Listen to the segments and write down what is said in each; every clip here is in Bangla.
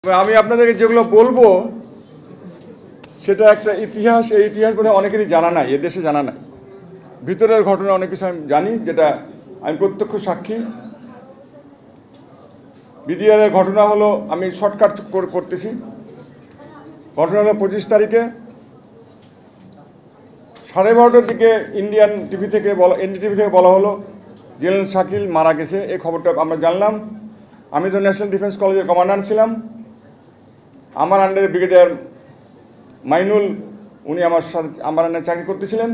আমি আপনাদেরকে যেগুলো বলবো সেটা একটা ইতিহাস। এই ইতিহাস বোধহয় অনেকেরই জানা নাই, এ দেশে জানা নাই। ভিতরের ঘটনা অনেক কিছু আমি জানি, যেটা আমি প্রত্যক্ষ সাক্ষী। বিডিআরের ঘটনা হলো, আমি শর্টকাট করতেছি। ঘটনা হলো 25 তারিখে 12:30টার দিকে ইন্ডিয়ান টিভি থেকে এনডিটিভি থেকে বলা হলো জেনারেল শাকিল মারা গেছে। এই খবরটা আমরা জানলাম। আমি তো ন্যাশনাল ডিফেন্স কলেজের কমান্ডার ছিলাম। আমার আন্ডারে ব্রিগেডিয়ার মাইনুল, উনি আমার সাথে আমার আন্ডারে চাকরি করতেছিলেন।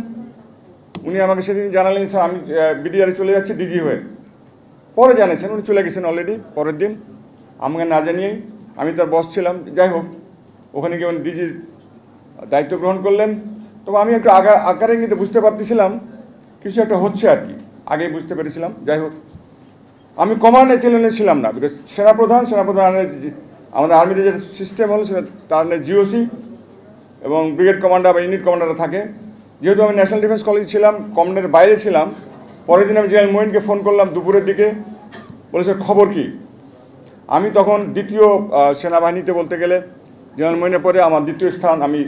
উনি আমাকে সেদিন জানালেন, স্যার আমি বিডিআরে চলে যাচ্ছি ডিজি হয়ে। পরে জানিয়েছেন উনি চলে গেছেন অলরেডি পরের দিন, আমাকে না জানিয়েই। আমি তার বস ছিলাম। যাই হোক, ওখানে গিয়ে উনি ডিজির দায়িত্ব গ্রহণ করলেন। তবে আমি একটু আকারে কিন্তু বুঝতে পারতেছিলাম কিছু একটা হচ্ছে আর কি, আগেই বুঝতে পেরেছিলাম। যাই হোক, আমি কমান্ডে ছিলাম না, বিকজ সেনাপ্রধান আমাদের আর্মিতে যে সিস্টেম হলো সেটা তার জিওসি এবং ব্রিগেড কমান্ডার বা ইউনিট কমান্ডাররা থাকে। যেহেতু আমি ন্যাশনাল ডিফেন্স কলেজ ছিলাম, কমান্ডের বাইরে ছিলাম, পরের দিন আমি জেনারেল মঈনকে ফোন করলাম দুপুরের দিকে, বলেছে খবর কি। আমি তখন দ্বিতীয় সেনাবাহিনীতে বলতে গেলে জেনারেল মঈনের পরে আমার দ্বিতীয় স্থান, আমি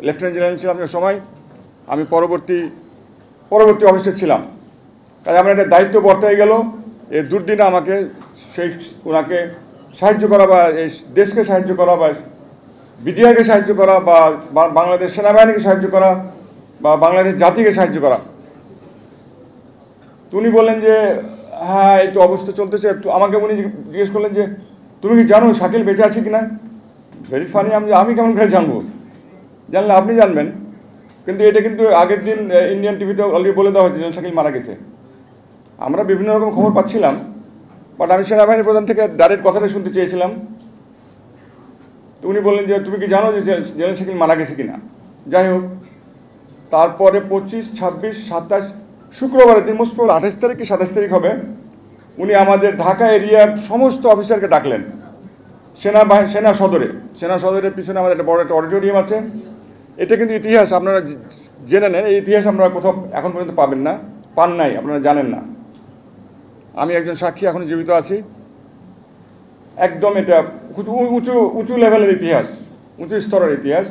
লেফটেন্যান্ট জেনারেল ছিলাম সে সময়। আমি পরবর্তী অফিসে ছিলাম। কাজে আমার একটা দায়িত্ব বর্তায় গেল। এই দুর্দিনে আমাকে ওনাকে সাহায্য করা বা এই দেশকে সাহায্য করা বা বিডিআরকে সাহায্য করা বা বাংলাদেশ সেনাবাহিনীকে সাহায্য করা বা বাংলাদেশ জাতিকে সাহায্য করা। উনি বললেন যে হ্যাঁ এই তো অবস্থা চলতেছে। আমাকে উনি জিজ্ঞেস করলেন যে তুমি কি জানো শাকিল বেঁচে আছে কিনা। ভেরি ফানি, আমি কেমন করে জানবো, জানলে আপনি জানবেন। কিন্তু এটা কিন্তু আগের দিন ইন্ডিয়ান টিভিতে অলরেডি বলে দেওয়া হয়েছে যে শাকিল মারা গেছে। আমরা বিভিন্ন রকম খবর পাচ্ছিলাম, বাট আমি সেনাবাহিনী প্রধান থেকে ডাইরেক্ট কথাটা শুনতে চেয়েছিলাম। তো উনি বললেন যে তুমি কি জানো যে জেনারেল শাকিল মারা গেছে কিনা। যাই হোক, তারপরে 25, 26, 27 শুক্রবারের দিন, মোস্ট প্রবল 28 তারিখ কি 27 তারিখ হবে, উনি আমাদের ঢাকা এরিয়ার সমস্ত অফিসারকে ডাকলেন সেনা সদরের পিছনে আমাদের একটা বড় একটা অডিটোরিয়াম আছে। এটা কিন্তু ইতিহাস, আপনারা জেনে নেন। এই ইতিহাস আপনারা কোথাও এখন পর্যন্ত পান নাই, আপনারা জানেন না। আমি একজন সাক্ষী, এখন জীবিত আছি। একদম এটা উঁচু লেভেলের ইতিহাস, উঁচু স্তরের ইতিহাস।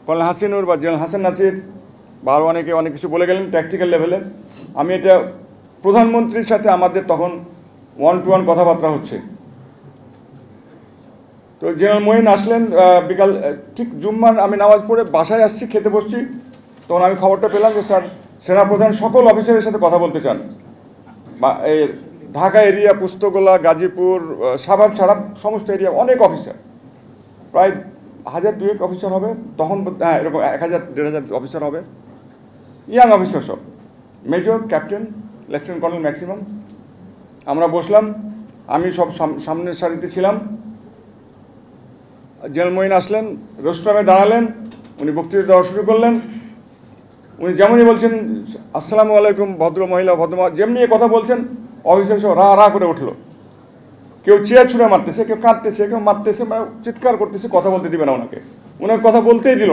কর্নেল হাসিনুর বা জেনারেল হাসান নাসির বা আরও অনেক কিছু বলে গেলেন ট্যাকটিক্যাল লেভেলে। আমি এটা প্রধানমন্ত্রীর সাথে আমাদের তখন 1-to-1 কথাবার্তা হচ্ছে। তো জেনারেল মঈন আসলেন বিকাল ঠিক জুম্মার, আমি নামাজ পড়ে বাসায় আসছি, খেতে বসছি, তখন আমি খবরটা পেলাম যে স্যার সেনাপ্রধান সকল অফিসারের সাথে কথা বলতে চান। বা এই ঢাকা এরিয়া, পুস্তকলা, গাজীপুর, সাভার ছাড়া সমস্ত এরিয়া অনেক অফিসার, প্রায় 1000-2000 অফিসার হবে তখন। হ্যাঁ, এরকম 1000-1500 অফিসার হবে, ইয়াং অফিসার সব, major, captain, lieutenant colonel maximum. আমরা বসলাম, আমি সব সামনের সারিতে ছিলাম। জেনারেল মঈন আসলেন, রোস্টামে দাঁড়ালেন, উনি বক্তৃতা দেওয়া শুরু করলেন। উনি যেমনই বলছেন আসসালামু আলাইকুম ভদ্র মহিলা যেমনি কথা বলছেন, অফিসার সব রা করে উঠলো। কেউ চেয়ার ছুঁড়ে মারতেছে, কেউ কাঁদতেছে, কেউ মারতেছে, মানে চিৎকার করতেছে, কথা বলতে দিবে না ওনাকে। ওনাকে কথা বলতেই দিল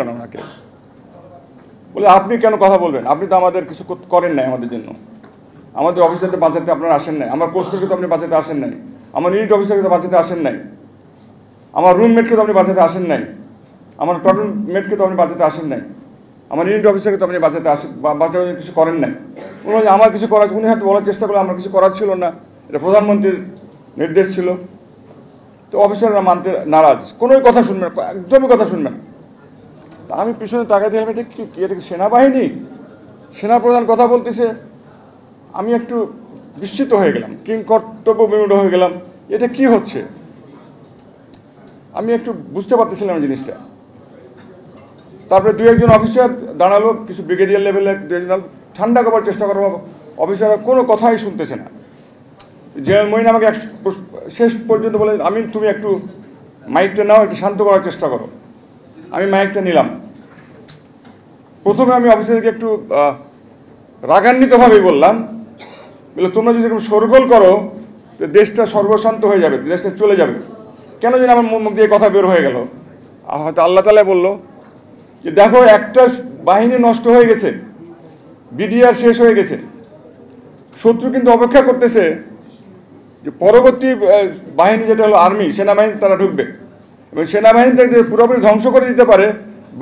না ওনাকে। বলে আপনি কেন কথা বলবেন, আপনি তো আমাদের কিছু করেন নাই আমাদের জন্য, আমাদের অফিসারদের বাঁচাতে আপনারা আসেন নাই, আমার কোর্সকে তো আপনি বাঁচাতে আসেন নাই, আমার ইউনিট অফিসারকে তো বাঁচাতে আসেন নাই, আমার রুমমেটকে তো আপনি বাঁচাতে আসেন নাই, আমার প্লাটুন মেটকে তো আপনি বাঁচাতে আসেন নাই, আমার ইউনিট অফিসারকে তো আপনি বাঁচাতে কিছু করেন নাই। উনি আমার কিছু করার, উনি হয়তো বলার চেষ্টা করলে আমার কিছু করার ছিল না, এটা প্রধানমন্ত্রীর নির্দেশ ছিল। তো অফিসাররা মানতে নারাজ, কোনোই কথা শুনবে না, একদমই কথা শুনবে না। তা আমি পিছনে তাকাই দিলাম, এটা কি, এটা কি সেনাবাহিনী, সেনাপ্রধান কথা বলতেছে। আমি একটু বিস্মিত হয়ে গেলাম, কর্তব্য বিমূঢ় হয়ে গেলাম, এটা কি হচ্ছে, আমি একটু বুঝতে পারতেছিলাম না জিনিসটা। তারপরে 2-1 অফিসার দাঁড়ালো, কিছু ব্রিগেডিয়ার লেভেলে 2-1 ঠান্ডা করার চেষ্টা করলো, অফিসাররা কোনো কথাই শুনতেছে না। জেনারেল মঈন আমাকে শেষ পর্যন্ত বলে, তুমি একটু মাইকটা নাও, একটু শান্ত করার চেষ্টা করো। আমি মাইকটা নিলাম। প্রথমে আমি অফিসারকে একটু রাগান্বিতভাবেই বললাম, বলে তোমরা যদি এরকম শোরগোল করো তো দেশটা সর্বশান্ত হয়ে যাবে, দেশটা চলে যাবে। কেন যেন আমার মুখ দিয়ে কথা বের হয়ে গেল, হয়তো আল্লাহ তাআলা বললো যে দেখো একটা বাহিনী নষ্ট হয়ে গেছে, বিডিআর শেষ হয়ে গেছে, শত্রু কিন্তু অপেক্ষা করতেছে যে পরবর্তী বাহিনী যেটা হলো আর্মি, সেনাবাহিনী তারা ঢুকবে এবং সেনাবাহিনীকে পুরোপুরি ধ্বংস করে দিতে পারে,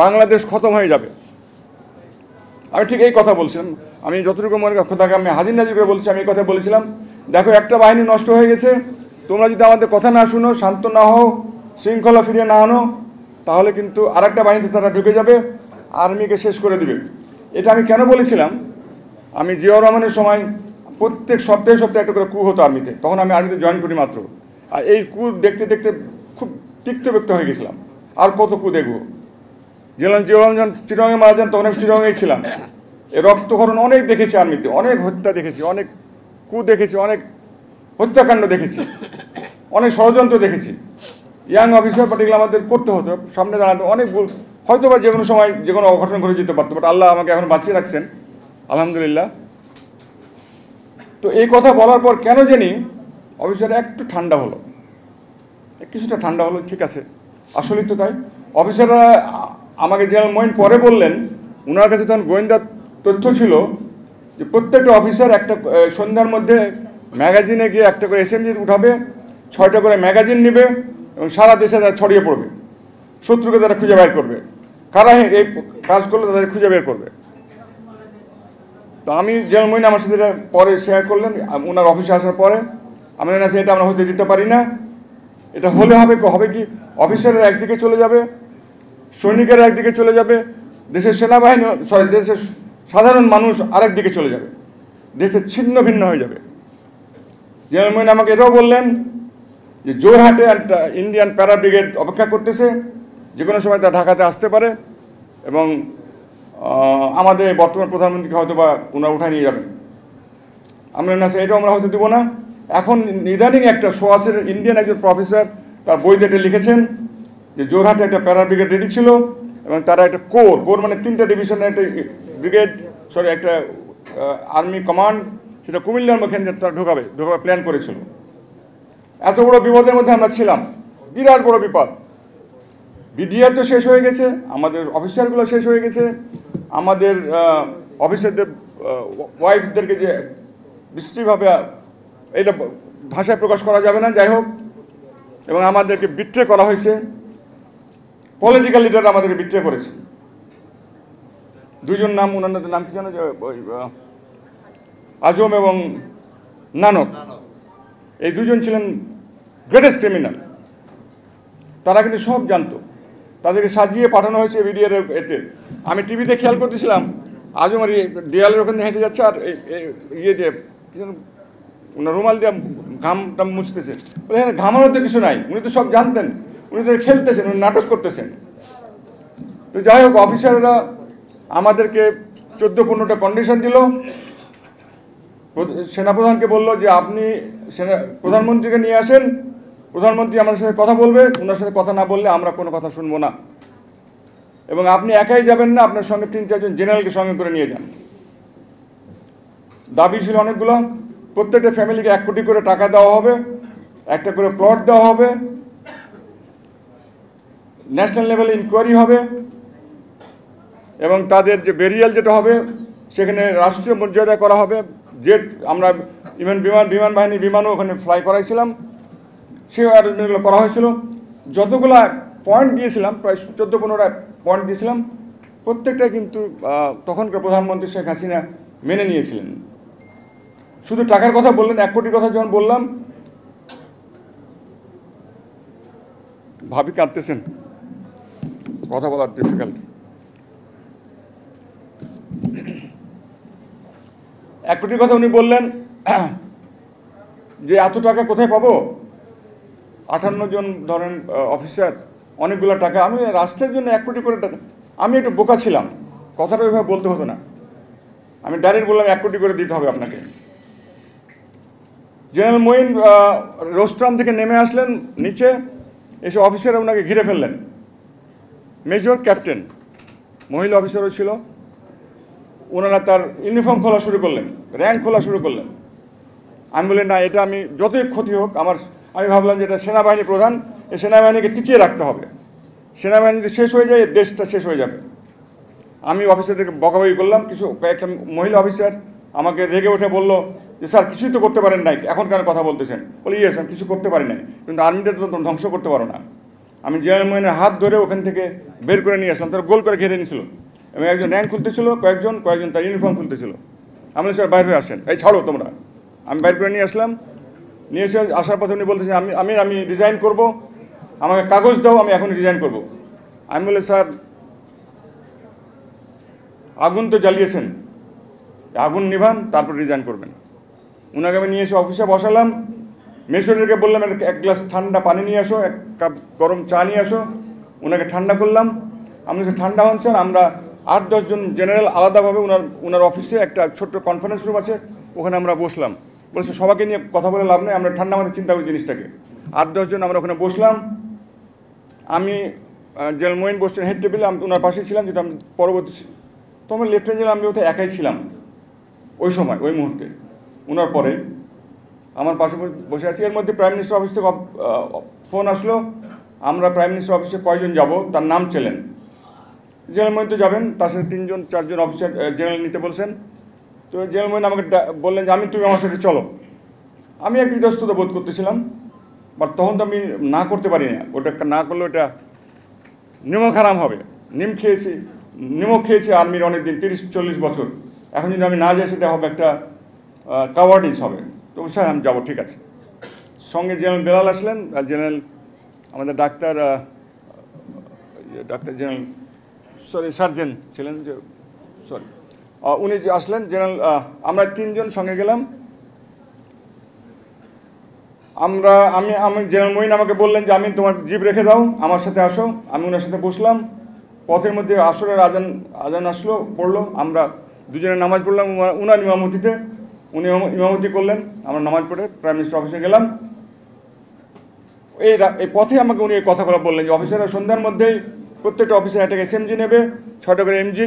বাংলাদেশ খতম হয়ে যাবে। আমি ঠিক এই কথা বলছিলাম, আমি যতটুকু মনে কথাকে আমি হাজির নাজির করে বলছি, আমি এই কথা বলেছিলাম, দেখো একটা বাহিনী নষ্ট হয়ে গেছে, তোমরা যদি আমাদের কথা না শুনো, শান্ত না হও, শৃঙ্খলা ফিরিয়ে না আনো, তাহলে কিন্তু আরেকটা বাহিনীতে তারা ঢুকে যাবে, আর্মিকে শেষ করে দিবে। এটা আমি কেন বলেছিলাম, আমি জিয়াউর রহমানের সময় প্রত্যেক সপ্তাহে সপ্তাহে একটা করে কু হতো আর্মিতে, তখন আমি আর্মিতে জয়েন করি মাত্র। আর এই কু দেখতে দেখতে খুব তিক্তব্যক্ত হয়ে গেছিলাম, আর কত কু দেখবো। জিয়াউর রহমান যখন চিটাগাংয়ে মারা যান, তখন আমি চিটাগাংয়েই ছিলাম। এই রক্তক্ষরণ অনেক দেখেছি আর্মিতে, অনেক হত্যা দেখেছি, অনেক কু দেখেছি, অনেক হত্যাকাণ্ড দেখেছি, অনেক ষড়যন্ত্র দেখেছি। ইয়াং অফিসার পার্টিকুলার আমাদের করতে হতো, সামনে দাঁড়াতে অনেক ভুল, হয়তো বা যে কোনো সময় যে কোনো অঘটন ঘটে যেতে পারতো, বাট আল্লাহ আমাকে এখন বাঁচিয়ে রাখছেন, আলহামদুলিল্লাহ। তো এই কথা বলার পর কেন জানি অফিসার একটু ঠান্ডা হলো, কিছুটা ঠান্ডা হলো, ঠিক আছে, আসলেই তো তাই। অফিসাররা আমাকে জেনারেল মঈন পরে বললেন, ওনার কাছে তখন গোয়েন্দা তথ্য ছিল যে প্রত্যেকটা অফিসার একটা সন্ধ্যার মধ্যে ম্যাগাজিনে গিয়ে একটা করে এসএমজি উঠাবে, 6টা করে ম্যাগাজিন নেবে এবং সারা দেশে তারা ছড়িয়ে পড়বে, শত্রুকে তারা খুঁজে বের করবে, কারা এই কাজ করলে তাদের খুঁজে বের করবে। তো আমি জেনারেল মঈন আমার সাথে পরে শেয়ার করলেন, ওনার অফিসে আসার পরে আমি না, সেটা আমরা হতে দিতে পারি না, এটা হলে হবে কি, অফিসাররা একদিকে চলে যাবে, সৈনিকেরা একদিকে চলে যাবে, দেশের সেনাবাহিনী দেশের সাধারণ মানুষ আরেক দিকে চলে যাবে, দেশে ছিন্ন ভিন্ন হয়ে যাবে। জেনারেল মঈন আমাকে এটাও বললেন যে জোরহাটে একটা ইন্ডিয়ান প্যারা ব্রিগেড অপেক্ষা করতেছে, যে কোনো সময় তা ঢাকাতে আসতে পারে এবং আমাদের বর্তমান প্রধানমন্ত্রীকে হয়তো বা ওনারা উঠায় নিয়ে যাবেন। আমরা না, এটাও আমরা হয়তো দেবো না। এখন ইদানিং একটা সোয়াসের ইন্ডিয়ান একজন প্রফেসর তার বইতে এটা লিখেছেন যে জোরহাটে একটা প্যারা ব্রিগেড রেডি ছিল এবং তারা একটা কোর মানে 3টা ডিভিশনের একটা ব্রিগেড, একটা আর্মি কমান্ড, সেটা কুমিল্লার মুখে তারা ঢোকাবে প্ল্যান করেছিল। এত বড় বিপদের মধ্যে আমরা ছিলাম, বিরাট বড় বিপদ। বিডিআর তো শেষ হয়ে গেছে, আমাদের অফিসারগুলো শেষ হয়ে গেছে, আমাদের অফিসারদের ওয়াইফদেরকে যে বিশ্রীভাবে, এটা ভাষায় প্রকাশ করা যাবে না, যাই হোক, এবং আমাদেরকে বিট্রে করা হয়েছে, পলিটিক্যাল লিডার আমাদেরকে বিট্রে করেছে। দুইজন নাম, ওনাদের নাম কি জানো, যে আজম এবং নানক, এই দুজন ছিলেন গ্রেটেস্ট ক্রিমিনাল। তারা কিন্তু সব জানতো, তাদেরকে সাজিয়ে পাঠানো হয়েছে বিডিআর এতে। আমি টিভিতে খেয়াল করতেছিলাম, আজম আর দেয়ালের ওখানে হেঁটে যাচ্ছে আর ইয়ে দিয়ে কি যেন ওনার রুমাল দিয়ে ঘামটা মুছতেছে, বলে এখানে ঘামানোর তো কিছু নাই, উনি তো সব জানতেন, উনি তো খেলতেছেন, উনি নাটক করতেছেন। তো যাই হোক, অফিসাররা আমাদেরকে 14-15টা কন্ডিশন দিল। সেনাপ্রধানকে বলল যে আপনি প্রধানমন্ত্রীকে নিয়ে আসেন, প্রধানমন্ত্রী আমাদের সাথে কথা বলবে, ওনার সাথে কথা না বললে আমরা কোনো কথা শুনবো না, এবং আপনি একাই যাবেন না, আপনার সঙ্গে 3-4 জন জেনারেলকে সঙ্গে করে নিয়ে যান। দাবি ছিল অনেকগুলো, প্রত্যেকটা ফ্যামিলিকে 1 কোটি করে টাকা দেওয়া হবে, একটা করে প্লট দেওয়া হবে, ন্যাশনাল লেভেলে ইনকোয়ারি হবে এবং তাদের যে বেরিয়াল যেটা হবে সেখানে রাষ্ট্রীয় মর্যাদা করা হবে। জেট, আমরা ইভেন বিমান বাহিনীর বিমানও ওখানে ফ্লাই করাইছিলাম, সেই অ্যারেঞ্জমেন্টগুলো করা হয়েছিল। যতগুলো পয়েন্ট দিয়েছিলাম, প্রায় 14-15টা পয়েন্ট দিয়েছিলাম, প্রত্যেকটা কিন্তু তখনকার প্রধানমন্ত্রী শেখ হাসিনা মেনে নিয়েছিলেন। শুধু টাকার কথা বললেন, 1 কোটির কথা যখন বললাম, ভাবি কাঁদতেছেন, কথা বলার ডিফিকাল্ট। 1 কোটির কথা উনি বললেন যে এত টাকা কোথায় পাবো, 58 জন ধরেন অফিসার, অনেকগুলো টাকা, আমি রাষ্ট্রের জন্য 1 কোটি করে টাকা। আমি একটু বোকা ছিলাম, কথাটা ওইভাবে বলতে হতো না, আমি ডাইরেক্ট বললাম 1 কোটি করে দিতে হবে আপনাকে। জেনারেল মঈন রোস্ট্রাম থেকে নেমে আসলেন নিচে, এসে অফিসাররা ওনাকে ঘিরে ফেললেন। মেজর, ক্যাপ্টেন, মহিলা অফিসারও ছিল, ওনারা তার ইউনিফর্ম খোলা শুরু করলেন, র্যাঙ্ক খোলা শুরু করলেন। আমি বললেন না, এটা আমি যতই ক্ষতি হোক, আমি ভাবলাম যে এটা সেনাবাহিনী প্রধান, এই সেনাবাহিনীকে টিকিয়ে রাখতে হবে, সেনাবাহিনী যদি শেষ হয়ে যায় দেশটা শেষ হয়ে যাবে। আমি অফিসারদেরকে বকাবকি করলাম, কয়েকটা মহিলা অফিসার আমাকে রেগে উঠে বলল যে স্যার কিছুই তো করতে পারেন নাই, এখন কেন কথা বলতেছেন? বলে ইয়ে স্যার কিছু করতে পারি নাই, কিন্তু আর্মিটা তো ধ্বংস করতে পারো না। আমি জেনারেল মঈনের হাত ধরে ওখান থেকে বের করে নিয়ে আসলাম, তারা গোল করে ঘিরে নিয়েছিল এবং একজন র্যাঙ্ক খুলতেছিল, কয়েকজন তার ইউনিফর্ম খুলতেছিল। আমি স্যার বাইরে হয়ে আসেন, এই ছাড়ো তোমরা। আমি বাইর করে নিয়ে আসলাম, নিয়ে এসে আসার পথে উনি বলতেছেন আমি রিজাইন করব, আমাকে কাগজ দাও, আমি এখন রিজাইন করব। আমি বলি স্যার আগুন তো জ্বালিয়েছেন, আগুন নিভান তারপর রিজাইন করবেন। ওনাকে আমি নিয়ে এসে অফিসে বসালাম, মেশরকে বললাম এক গ্লাস ঠান্ডা পানি নিয়ে আসো, এক কাপ গরম চা নিয়ে আসো। ওনাকে ঠান্ডা করলাম। আমি ঠান্ডা হন স্যার, আমরা 8-10 জন জেনারেল আলাদাভাবে ওনার অফিসে একটা ছোট্ট কনফারেন্স রুম আছে, ওখানে আমরা বসলাম। বলছে সবাইকে নিয়ে কথা বলে লাভ নেই, আমরা ঠান্ডা মাথায় চিন্তা করি জিনিসটাকে। 8-10 জন আমরা ওখানে বসলাম। আমি জেনারেল মঈন বসছেন হেড টেবিলে, আমি ওনার পাশে ছিলাম, যেটা আমি পরবর্তী তো আমার লেফটেন্যান্ট জেনারেল, আমি ওতে একাই ছিলাম ওই সময়, ওই মুহূর্তে। ওনার পরে আমার পাশে বসে আছি। এর মধ্যে প্রাইম মিনিস্টার অফিস থেকে ফোন আসলো, আমরা প্রাইম মিনিস্টার অফিসে কয়জন যাব তার নাম চেলেন। জেনারেল মঈন তো যাবেন, তার সাথে 3-4 অফিসার জেনারেল নিতে বলছেন। তো জেনারেল মঈন আমাকে বললেন যে তুমি আমার সাথে চলো। আমি একটু ইতস্তত বোধ করতেছিলাম, বাট তখন তো আমি না করতে পারি না। ওটা না করলে ওটা নিমক হারাম হবে। নিমক খেয়েছি আর্মির অনেক দিন, 30-40 বছর। এখন যদি আমি না যাই সেটা হবে একটা কাওয়ার্ডিস হবে। তো স্যার আমি যাবো, ঠিক আছে। সঙ্গে জেনারেল বেলাল আসলেন, জেনারেল আমাদের ডাক্তার জেনারেল সার্জেন ছিলেন, যে উনি যে আসলেন জেনারেল। আমরা 3 জন সঙ্গে গেলাম। আমি জেনারেল মঈন আমাকে বললেন যে আমি তোমার জিপ রেখে দাও, আমার সাথে আসো। আমি ওনার সাথে বসলাম। পথের মধ্যে আসরের আজান আসলো, পড়লো। আমরা দুজনে নামাজ পড়লাম উনার ইমামতিতে। উনি ইমামতি করলেন, আমরা নামাজ পড়ে প্রাইম মিনিস্টার অফিসে গেলাম। এই পথে আমাকে উনি এই কথাগুলো বললেন যে অফিসাররা সন্ধ্যার মধ্যেই প্রত্যেকটা অফিসের একটা SMG নেবে, 6টা করে MG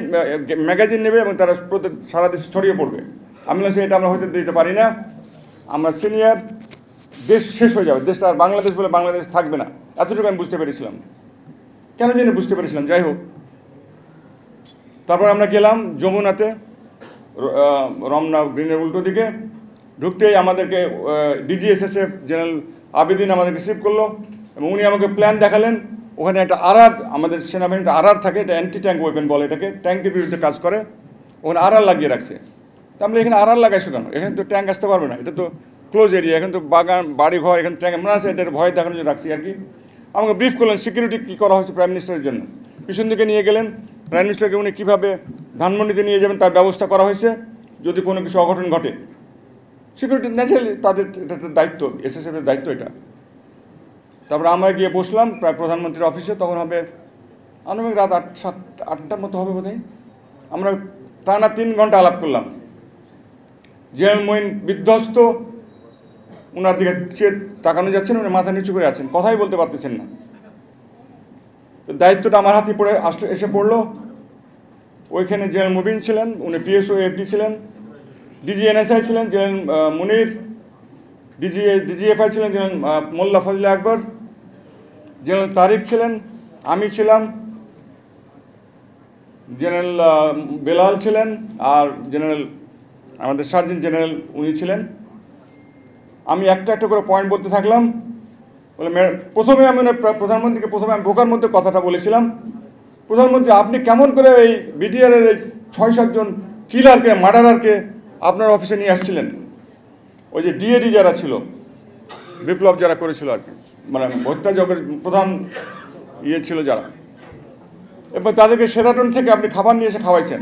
ম্যাগাজিন নেবে এবং তারা সারা দেশে ছড়িয়ে পড়বে। আমি বলছি এটা আমরা হইতে দিতে পারি না, আমরা সিনিয়র, দেশ শেষ হয়ে যাবে, দেশটা আর বাংলাদেশ বলে বাংলাদেশ থাকবে না। এতটুকু আমি বুঝতে পেরেছিলাম, কেন জানি বুঝতে পেরেছিলাম। যাই হোক, তারপর আমরা গেলাম যমুনাতে, রমনা গ্রিনের উল্টো দিকে। ঢুকতেই আমাদেরকে DGSSF জেনারেল আবেদিন আমাদের রিসিভ করলো এবং উনি আমাকে প্ল্যান দেখালেন। ওখানে একটা RR, আমাদের সেনাবাহিনীতে RR থাকে, এটা অ্যান্টি ট্যাঙ্ক ওয়েপেন বলে এটাকে, ট্যাঙ্কের বিরুদ্ধে কাজ করে। ওখানে RR লাগিয়ে রাখছে। তা আমরা এখানে RR লাগাইছো কেন? এখানে তো ট্যাঙ্ক আসতে পারবে না, এটা তো ক্লোজ এরিয়া, এখানে তো বাগান বাড়ি ঘর, এখানে ট্যাঙ্ক মনে আছে, এটার ভয় দেখানোর জন্য রাখছি আর কি। আমাকে ব্রিফ করলেন সিকিউরিটি কী করা হয়েছে প্রাইম মিনিস্টারের জন্য। পিছন দিকে নিয়ে গেলেন, প্রাইম মিনিস্টারকে উনি কীভাবে ধানমন্ডিতে নিয়ে যাবেন তার ব্যবস্থা করা হয়েছে যদি কোনো কিছু অঘটন ঘটে। সিকিউরিটি ন্যাচারালি তাদের, এটা দায়িত্ব, SSF-এর দায়িত্ব এটা। তারপরে আমরা গিয়ে বসলাম প্রায় প্রধানমন্ত্রীর অফিসে। তখন হবে আনুমানিক রাত 8-7-8টার মতো হবে বোধহয়। আমরা টানা 3 ঘন্টা আলাপ করলাম। জেনারেল মঈন বিধ্বস্ত, ওনার দিকে চেয়ে তাকানো যাচ্ছেন, উনি মাথা নিচু করে আছেন, কথাই বলতে পারতেছেন না। তো দায়িত্বটা আমার হাতে এসে পড়লো। ওইখানে জেনারেল মুবিন ছিলেন, উনি PSO FD ছিলেন, DG NSI ছিলেন জেনারেল মুনির, DGFI ছিলেন জেনারেল মোল্লা ফজলে আকবর, জেনারেল তারিক ছিলেন, আমি ছিলাম, জেনারেল বেলাল ছিলেন, আর জেনারেল আমাদের সার্জেন জেনারেল উনি ছিলেন। আমি একটা একটা করে পয়েন্ট বলতে থাকলাম। বলে প্রথমে আমি প্রধানমন্ত্রীকে আমি বোকার মধ্যে কথাটা বলেছিলাম, প্রধানমন্ত্রী আপনি কেমন করে এই BDR-এর এই 6-7 জন কিলারকে, মার্ডারারকে আপনার অফিসে নিয়ে আসছিলেন? ওই যে DAD যারা ছিল, বিপ্লব যারা করেছিল আর কি, মানে হত্যাযজ্ঞের প্রধান ছিল যারা, এবার তাদেরকে শেরাটন থেকে আপনি খাবার নিয়ে এসে খাওয়াইছেন।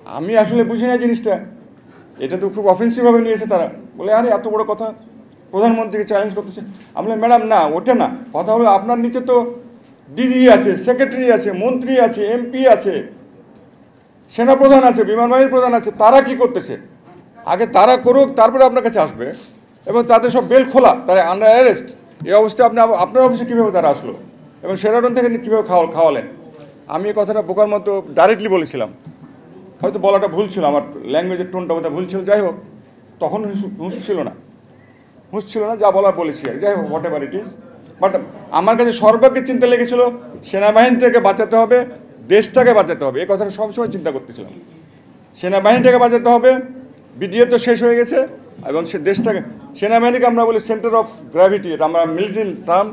আমি আসলে বুঝি না জিনিসটা, এটা তো খুব অফেন্সিভভাবে নিয়েছে তারা। বলে আরে এত বড় কথা, প্রধানমন্ত্রীকে চ্যালেঞ্জ করতেছে। আমি বললাম ম্যাডাম না, ওটা না, কথা হলো আপনার নিচে তো DG আছে, সেক্রেটারি আছে, মন্ত্রী আছে, MP আছে, সেনাপ্রধান আছে, বিমান বাহিনীর প্রধান আছে, তারা কি করতেছে? আগে তারা করুক, তারপরে আপনার কাছে আসবে। এবং তাদের সব বেল খোলা, তারা আন্ডার অ্যারেস্ট। এই অবস্থায় আপনার অফিসে কীভাবে তারা আসলো এবং শেরাটন থেকে কীভাবে খাওয়ালেন? আমি এই কথাটা বোকার মতো ডাইরেক্টলি বলেছিলাম, হয়তো বলাটা ভুল ছিল, আমার ল্যাঙ্গুয়েজের টোনটা বোধহয় ভুল ছিল। যাই হোক, তখন হুঁশ ছিল না, যা বলার বলেছি আর। যাই হোক, what ever it is, but আমার কাছে সর্বাগ্রে চিন্তা লেগেছিল সেনাবাহিনীটাকে বাঁচাতে হবে, দেশটাকে বাঁচাতে হবে। এই কথাটা সবসময় চিন্তা করতেছিলাম। সেনাবাহিনীটাকে বাঁচাতে হবে, বিডিএ তো শেষ হয়ে গেছে এবং সে দেশটাকে সেনাবাহিনীকে আমরা বলি সেন্টার অফ গ্র্যাভিটি, এটা আমরা মিলিটারি টার্ম।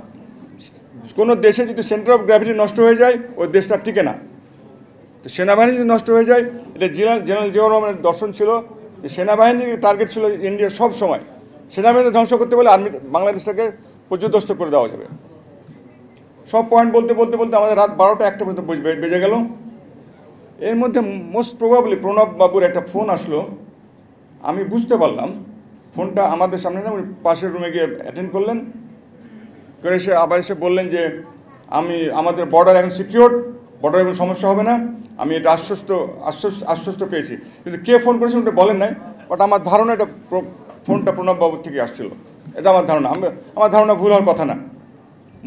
কোনো দেশে যদি সেন্টার অফ গ্র্যাভিটি নষ্ট হয়ে যায় ওই দেশটা টিকে না। তো সেনাবাহিনী যদি নষ্ট হয়ে যায়, এটা জেনারেল জিয়াউর রহমানের দর্শন ছিল যে সেনাবাহিনীর টার্গেট ছিল ইন্ডিয়ার সব সময় সেনাবাহিনী ধ্বংস করতে বলে আর্মি বাংলাদেশটাকে পর্যদস্ত করে দেওয়া যাবে। সব পয়েন্ট বলতে বলতে বলতে আমাদের রাত 12টা 1টা পর্যন্ত বেজে গেল। এর মধ্যে মোস্ট প্রবাবলি প্রণব বাবুর একটা ফোন আসলো, আমি বুঝতে পারলাম ফোনটা আমাদের সামনে না, উনি পাশের রুমে গিয়ে অ্যাটেন্ড করলেন, করে এসে আবার এসে বললেন যে আমাদের বর্ডার এখন সিকিউর, বর্ডারে কোনো সমস্যা হবে না, আমি এটা আশ্বস্ত পেয়েছি। কিন্তু কে ফোন করেছেন ওটা বলেন নাই, বাট আমার ধারণা এটা ফোনটা প্রণব বাবুর থেকে আসছিল, এটা আমার ধারণা। আমার ধারণা ভুল হওয়ার কথা না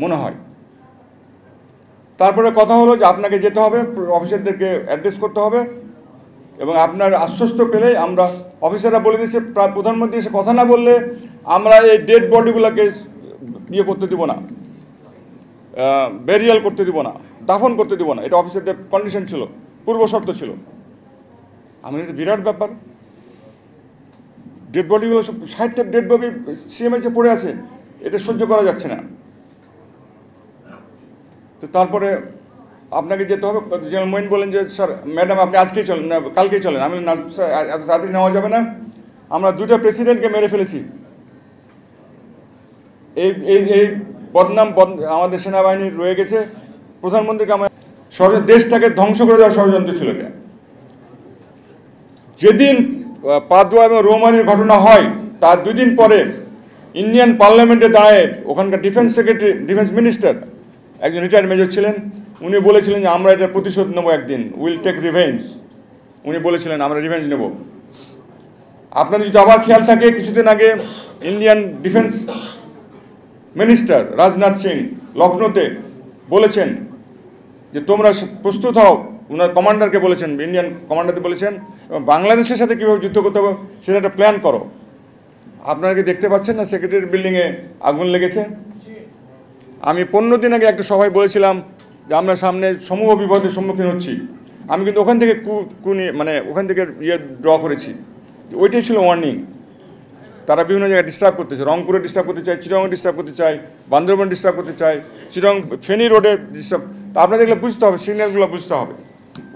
মনে হয়। তারপরে কথা হলো যে আপনাকে যেতে হবে, অফিসারদেরকে অ্যাড্রেস করতে হবে এবং আপনার আশ্বস্ত পেলেই আমরা, অফিসাররা বলে দিয়েছে প্রধানমন্ত্রী এসে কথা না বললে আমরা এই ডেড বডিগুলোকে ইয়ে করতে দিব না, বেরিয়াল করতে দিব না, দাফন করতে দিব না। এটা অফিসারদের কন্ডিশন ছিল, পূর্ব শর্ত ছিল। আমার এটা বিরাট ব্যাপার, ডেড বডিগুলো 60টা ডেড বডি সিএমএইচে পড়ে আছে, এটা সহ্য করা যাচ্ছে না। তো তারপরে আপনাকে যেতে হবে। জেনারেল মঈন বলেন যে স্যার ম্যাডাম আপনি আজকেই চলেন, না কালকেই চলেন। আমি না স্যার এত তাড়াতাড়ি নেওয়া যাবে না, আমরা 2টা প্রেসিডেন্টকে মেরে ফেলেছি। এই বদনাম আমাদের সেনাবাহিনীর রয়ে গেছে। প্রধানমন্ত্রীকে আমার দেশটাকে ধ্বংস করে দেওয়ার ষড়যন্ত্র ছিল এটা। যেদিন পাদুয়া এবং রৌমারির ঘটনা হয় তার 2 দিন পরে ইন্ডিয়ান পার্লামেন্টে দাঁড়ায় ওখানকার ডিফেন্স সেক্রেটারি, ডিফেন্স মিনিস্টার একজন রিটায়ার্ড মেজর ছিলেন, উনি বলেছিলেন যে আমরা এটা প্রতিশোধ নেবো একদিন, উইল টেক রিভেঞ্জ। উনি বলেছিলেন আমরা রিভেঞ্জ নেব। আপনাদের যদি আবার খেয়াল থাকে, কিছুদিন আগে Indian defence minister Rajnath Singh লখনৌতে বলেছেন যে তোমরা প্রস্তুত হও, ওনার কমান্ডারকে বলেছেন, ইন্ডিয়ান কমান্ডারকে বলেছেন, এবং বাংলাদেশের সাথে কীভাবে যুদ্ধ করতে হবে সেটা একটা প্ল্যান করো। আপনারা কি দেখতে পাচ্ছেন না সেক্রেটারি বিল্ডিংয়ে আগুন লেগেছে? আমি 15 দিন আগে একটা সভায় বলেছিলাম যে আমরা সামনে সমূহ বিপদের সম্মুখীন হচ্ছি। আমি কিন্তু ওখান থেকে ওখান থেকে ড্র করেছি, ওইটাই ছিল ওয়ার্নিং। তারা বিভিন্ন জায়গায় ডিস্টার্ব করতেছে, রংপুরে ডিস্টার্ব করতে চায়, চিটাগংয়ে ডিস্টার্ব করতে চায়, বান্দরবান ডিস্টার্ব করতে চায়, চিটাগং ফেনী রোডে ডিস্টার্ব। তা আপনাদের এগুলো বুঝতে হবে, সিগন্যালগুলো বুঝতে হবে।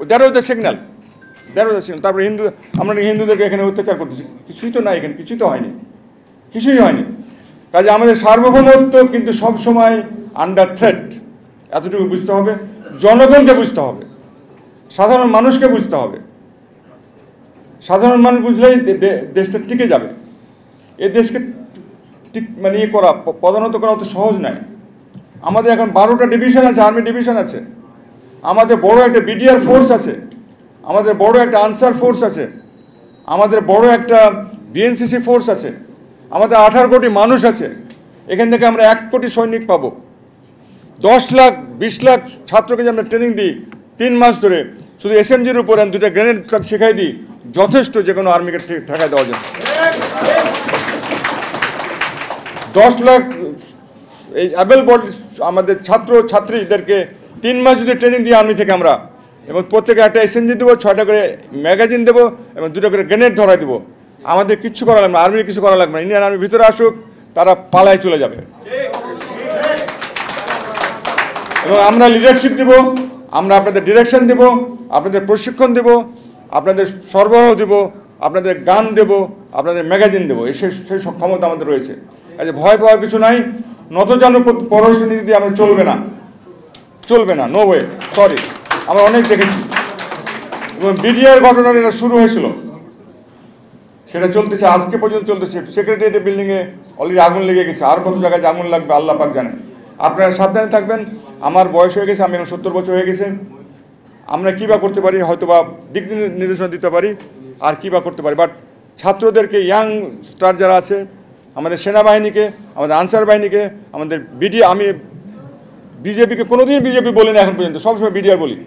That was the signal, that was the signal. তারপরে আমরা হিন্দুদেরকে এখানে অত্যাচার করতেছি, কিছুই তো নাই এখানে, কিছুই তো হয়নি, কিছুই হয়নি। কাজে আমাদের সার্বভৌমত্ব কিন্তু সবসময় আন্ডার থ্রেট, এতটুকু বুঝতে হবে। জনগণকে বুঝতে হবে, সাধারণ মানুষকে বুঝতে হবে। সাধারণ মানুষ বুঝলেই দেশটা টিকে যাবে। এই দেশকে ঠিক করা, পদানত করা অত সহজ নয়। আমাদের এখন 12টা ডিভিশন আছে, আর্মি ডিভিশন আছে, আমাদের বড় একটা বিডিআর ফোর্স আছে, আমাদের বড় একটা আনসার ফোর্স আছে, আমাদের বড় একটা বিএনসিসি ফোর্স আছে, আমাদের 18 কোটি মানুষ আছে। এখান থেকে আমরা 1 কোটি সৈনিক পাবো। 10 লাখ 20 লাখ ছাত্রকে যে আমরা ট্রেনিং দিই 3 মাস ধরে, শুধু এসএমজির উপর 2টা গ্রেনেড শেখাই দিই, যথেষ্ট যে কোনো আর্মিকে ঠেকায় দেওয়া যায়। 10 লাখ এই অ্যাবেল বডি আমাদের ছাত্র ছাত্রীদেরকে 3 মাস যদি ট্রেনিং দিই আর্মি থেকে আমরা, এবং প্রত্যেকে একটা এসএমজি দেবো, 6টা করে ম্যাগাজিন দেবো এবং 2টা করে গ্রেনেড ধরাই দেবো। আমাদের কিচ্ছু করা লাগবে না, আর্মির কিছু করা লাগবে না। ইন্ডিয়ান আর্মি ভিতরে আসুক, তারা পালায় চলে যাবে। এবং আমরা লিডারশিপ দেব, আমরা আপনাদের ডিরেকশন দেব, আপনাদের প্রশিক্ষণ দেব, আপনাদের সরবরাহ দেব, আপনাদের গান দেব, আপনাদের ম্যাগাজিন দেবো। সেই ক্ষমতা আমাদের রয়েছে। কাজে ভয় পাওয়ার কিছু নাই। নতজানু পররাষ্ট্রনীতি দিয়ে আমরা চলবে না, চলবে না, নো ওয়ে, সরি। আমরা অনেক দেখেছি। এবং বিডিআর ঘটনাটা এটা শুরু হয়েছিল, সেটা চলতেছে, আজকে পর্যন্ত চলতেছে। সেক্রেটারিয়েট বিল্ডিংয়ে অলরেডি আগুন লেগে গেছে, আর কত জায়গায় আগুন লাগবে আল্লাহ পাক জানেন। আপনারা সাবধানে থাকবেন। আমার বয়স হয়ে গেছে, আমি এখন 70 বছর হয়ে গেছে। আমরা কী বা করতে পারি, হয়তো বা দিক নির্দেশনা দিতে পারি, আর কী বা করতে পারি। বাট ছাত্রদেরকে, ইয়াং স্টার যারা আছে, আমাদের সেনাবাহিনীকে, আমাদের আনসার বাহিনীকে, আমাদের আমি বিজেপিকে কোনোদিন বিজেপি বলি না এখন পর্যন্ত, সবসময় বিডিআর বলি।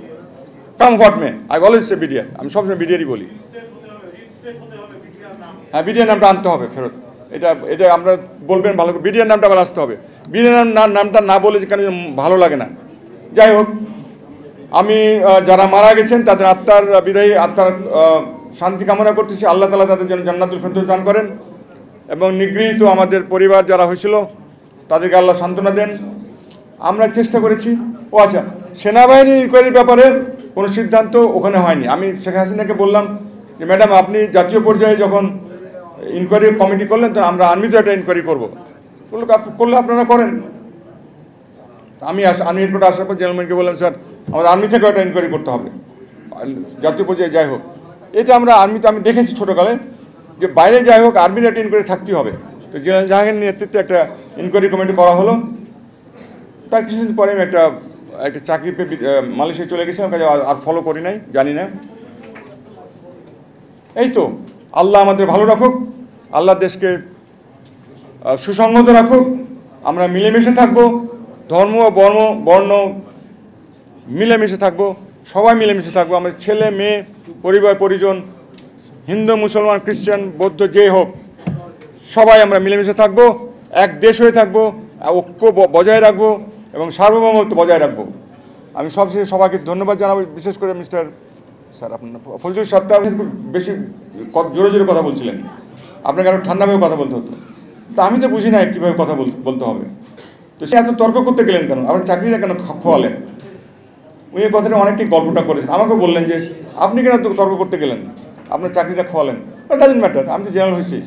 Come what may, I always say BDR. আমি সবসময় বিডিআরই বলি। হ্যাঁ, বিডিআর নামটা আনতে হবে ফেরত। এটা আমরা বলবেন ভালো করে, বিডিআর নামটা আবার আসতে হবে। বিডিআর নামটা না বলে কেন ভালো লাগে না। যাই হোক, আমি যারা মারা গেছেন তাদের আত্মার বিদায়ী, আত্মার শান্তি কামনা করতেছি। আল্লাহ তাআলা তাদের জন্য জান্নাতুল ফেরদৌস দান করেন এবং নিগৃহীত আমাদের পরিবার যারা হয়েছিল তাদেরকে আল্লাহ সান্ত্বনা দেন। আমরা চেষ্টা করেছি। ও আচ্ছা, সেনাবাহিনীর ইনকোয়ারির ব্যাপারে কোনো সিদ্ধান্ত ওখানে হয়নি। আমি শেখ হাসিনাকে বললাম যে ম্যাডাম, আপনি জাতীয় পর্যায়ে যখন ইনকোয়ারি কমিটি করলেন, তো আমরা আর্মিতে একটা ইনকোয়ারি করবো। বললো করলে আপনারা করেন। আমি হেডকোয়ার্টার আসার পর জেনারেলম্যানকে বললাম, স্যার আমাদের আর্মি থেকেও একটা ইনকোয়ারি করতে হবে, জাতীয় পর্যায়ে যাই হোক। এটা আমরা আর্মিতে আমি দেখেছি ছোটোকালে, যে বাইরে যাই হোক আর্মির একটা ইনকোয়ারি থাকতেই হবে। তো জেনারেল জাহাঙ্গীরের নেতৃত্বে একটা ইনকোয়ারি কমিটি করা হলো। তার কিছুদিন পরে আমি একটা চাকরি পেয়ে মালয়েশিয়ায় চলে গেছিলাম, কাজে আর ফলো করি নাই, জানি না। এই তো, আল্লাহ আমাদের ভালো রাখুক, আল্লাহ দেশকে সুসংহত রাখুক। আমরা মিলেমিশে থাকবো, ধর্ম বর্ণ মিলেমিশে থাকবো, সবাই মিলেমিশে থাকবো। আমাদের ছেলে মেয়ে, পরিবার পরিজন, হিন্দু মুসলমান খ্রিস্টান বৌদ্ধ যে হোক, সবাই আমরা মিলেমিশে থাকবো, এক দেশ হয়ে থাকবো, ঐক্য বজায় রাখবো এবং সার্বভৌমত্ব বজায় রাখবো। আমি সবশেষে সবাইকে ধন্যবাদ জানাবো, বিশেষ করে স্যার আপনার ফজলুল সাহেব খুব বেশি জোরে জোরে কথা বলছিলেন, আপনাকে আরও ঠান্ডাভাবে কথা বলতে হতো। তো আমি তো বুঝি না কীভাবে কথা বলতে হবে। তো সে এত তর্ক করতে গেলেন কেন? আবার চাকরিটা কেন খোয়ালেন? উনি এই কথাটা অনেকেই গল্পটা করেছেন, আমাকে বললেন যে আপনি কেন তর্ক করতে গেলেন, আপনার চাকরিটা খোয়ালেন। ডাজেন্ট ম্যাটার, আমি তো জেনারেল হয়েছি।